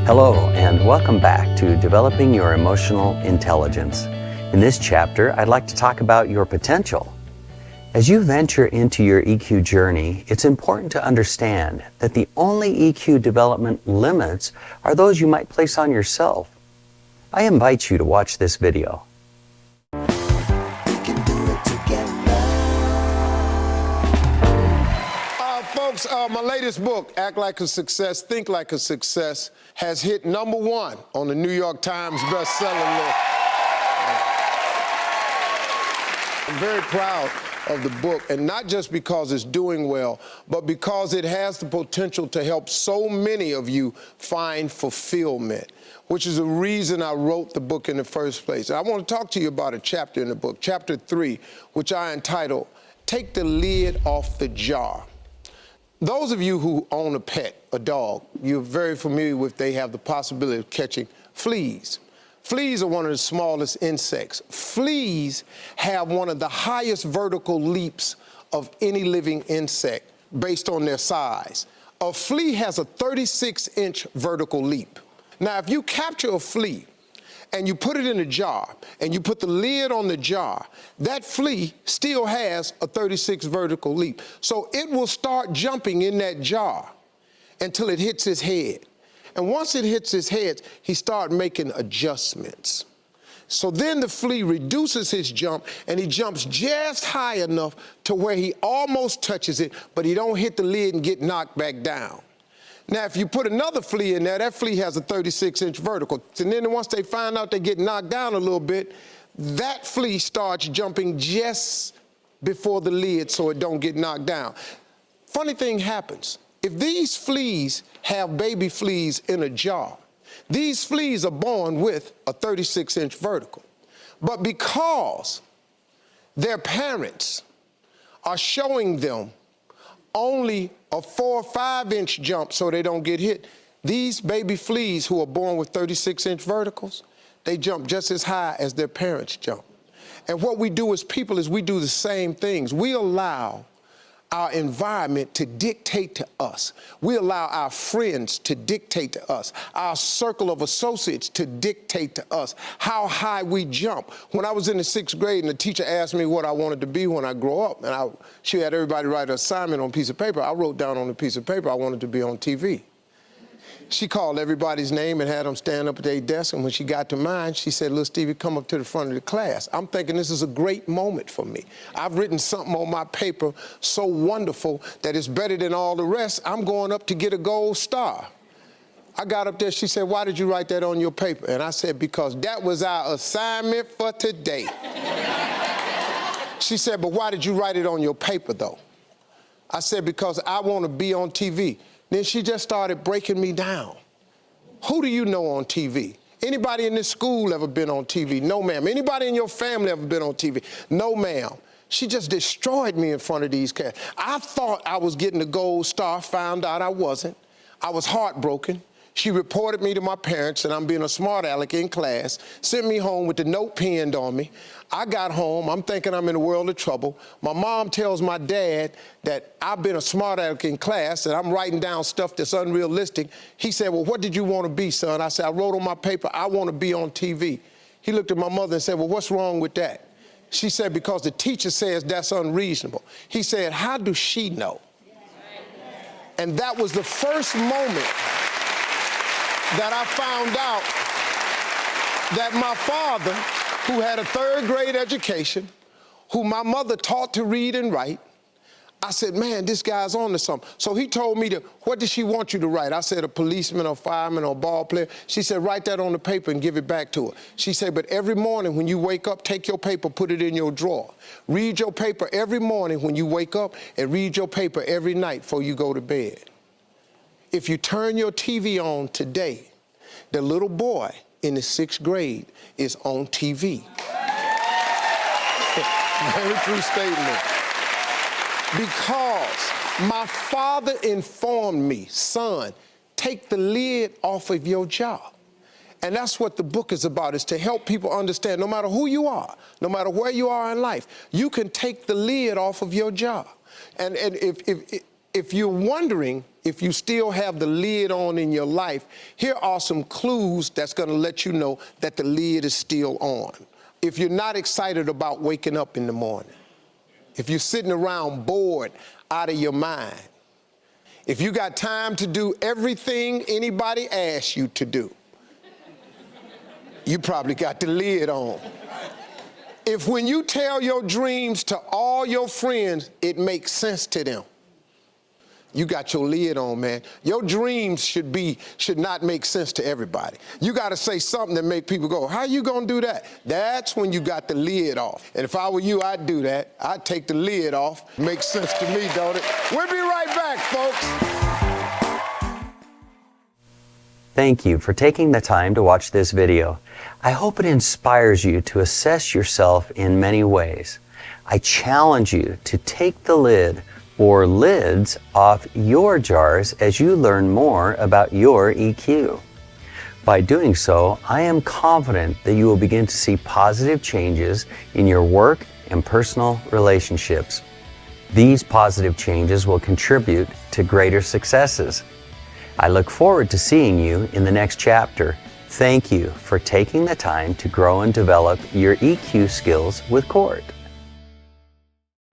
Hello, and welcome back to Developing Your Emotional Intelligence. In this chapter, I'd like to talk about your potential. As you venture into your EQ journey, it's important to understand that the only EQ development limits are those you might place on yourself. I invite you to watch this video. Folks, my latest book, Act Like a Success, Think Like a Success, has hit #1 on the New York Times bestseller list. I'm very proud of the book, and not just because it's doing well, but because it has the potential to help so many of you find fulfillment, which is the reason I wrote the book in the first place. I want to talk to you about a chapter in the book, chapter 3, which I entitled, Take the Lid Off the Jar. Those of you who own a pet, a dog, you're very familiar with they have the possibility of catching fleas. Fleas are one of the smallest insects. Fleas have one of the highest vertical leaps of any living insect based on their size. A flea has a 36-inch vertical leap. Now, if you capture a flea and you put it in a jar and you put the lid on the jar, that flea still has a 36 vertical leap. So it will start jumping in that jar until it hits his head. And once it hits his head, he starts making adjustments. So then the flea reduces his jump and he jumps just high enough to where he almost touches it, but he don't hit the lid and get knocked back down. Now, if you put another flea in there, that flea has a 36-inch vertical. And then once they find out they get knocked down a little bit, that flea starts jumping just before the lid so it don't get knocked down. Funny thing happens. If these fleas have baby fleas in a jar, these fleas are born with a 36-inch vertical. But because their parents are showing them only a 4 or 5-inch jump so they don't get hit, these baby fleas who are born with 36-inch verticals, they jump just as high as their parents jump. And what we do as people is we do the same things. We allow our environment to dictate to us. We allow our friends to dictate to us, our circle of associates to dictate to us how high we jump. When I was in the 6th grade and the teacher asked me what I wanted to be when I grow up, and she had everybody write an assignment on a piece of paper, I wrote down on a piece of paper I wanted to be on TV. She called everybody's name and had them stand up at their desk, and when she got to mine, she said, "Little Stevie, come up to the front of the class." I'm thinking this is a great moment for me. I've written something on my paper so wonderful that it's better than all the rest. I'm going up to get a gold star. I got up there, she said, "Why did you write that on your paper?" And I said, "Because that was our assignment for today." She said, "But why did you write it on your paper, though?" I said, "Because I want to be on TV." Then she just started breaking me down. Who do you know on TV? Anybody in this school ever been on TV? No, ma'am. Anybody in your family ever been on TV? No, ma'am. She just destroyed me in front of these cats. I thought I was getting a gold star, found out I wasn't. I was heartbroken. She reported me to my parents, and I'm being a smart aleck in class, sent me home with the note pinned on me. I got home, I'm thinking I'm in a world of trouble. My mom tells my dad that I've been a smart aleck in class, and I'm writing down stuff that's unrealistic. He said, "Well, what did you want to be, son?" I said, "I wrote on my paper, I want to be on TV." He looked at my mother and said, "Well, what's wrong with that?" She said, "Because the teacher says that's unreasonable." He said, "How does she know?" And that was the first moment that I found out that my father, who had a 3rd grade education, who my mother taught to read and write, I said, "Man, this guy's on to something." So he told me what did she want you to write? I said, "A policeman or fireman or ball player." She said, "Write that on the paper and give it back to her." She said, "But every morning when you wake up, take your paper, put it in your drawer. Read your paper every morning when you wake up, and read your paper every night before you go to bed. If you turn your TV on today, the little boy in the 6th grade is on TV." Very true statement. Because my father informed me, "Son, take the lid off of your jar." And that's what the book is about, is to help people understand no matter who you are, no matter where you are in life, you can take the lid off of your jar. And if you're wondering if you still have the lid on in your life, here are some clues that's going to let you know that the lid is still on. If you're not excited about waking up in the morning, if you're sitting around bored out of your mind, if you got time to do everything anybody asks you to do, you probably got the lid on. If when you tell your dreams to all your friends, it makes sense to them, you got your lid on, man. Your dreams should not make sense to everybody. You got to say something that make people go, how you going to do that? That's when you got the lid off. And if I were you, I'd do that. I'd take the lid off. Makes sense to me, don't it? We'll be right back, folks. Thank you for taking the time to watch this video. I hope it inspires you to assess yourself in many ways. I challenge you to take the lid or lids off your jars as you learn more about your EQ. By doing so, I am confident that you will begin to see positive changes in your work and personal relationships. These positive changes will contribute to greater successes. I look forward to seeing you in the next chapter. Thank you for taking the time to grow and develop your EQ skills with Court.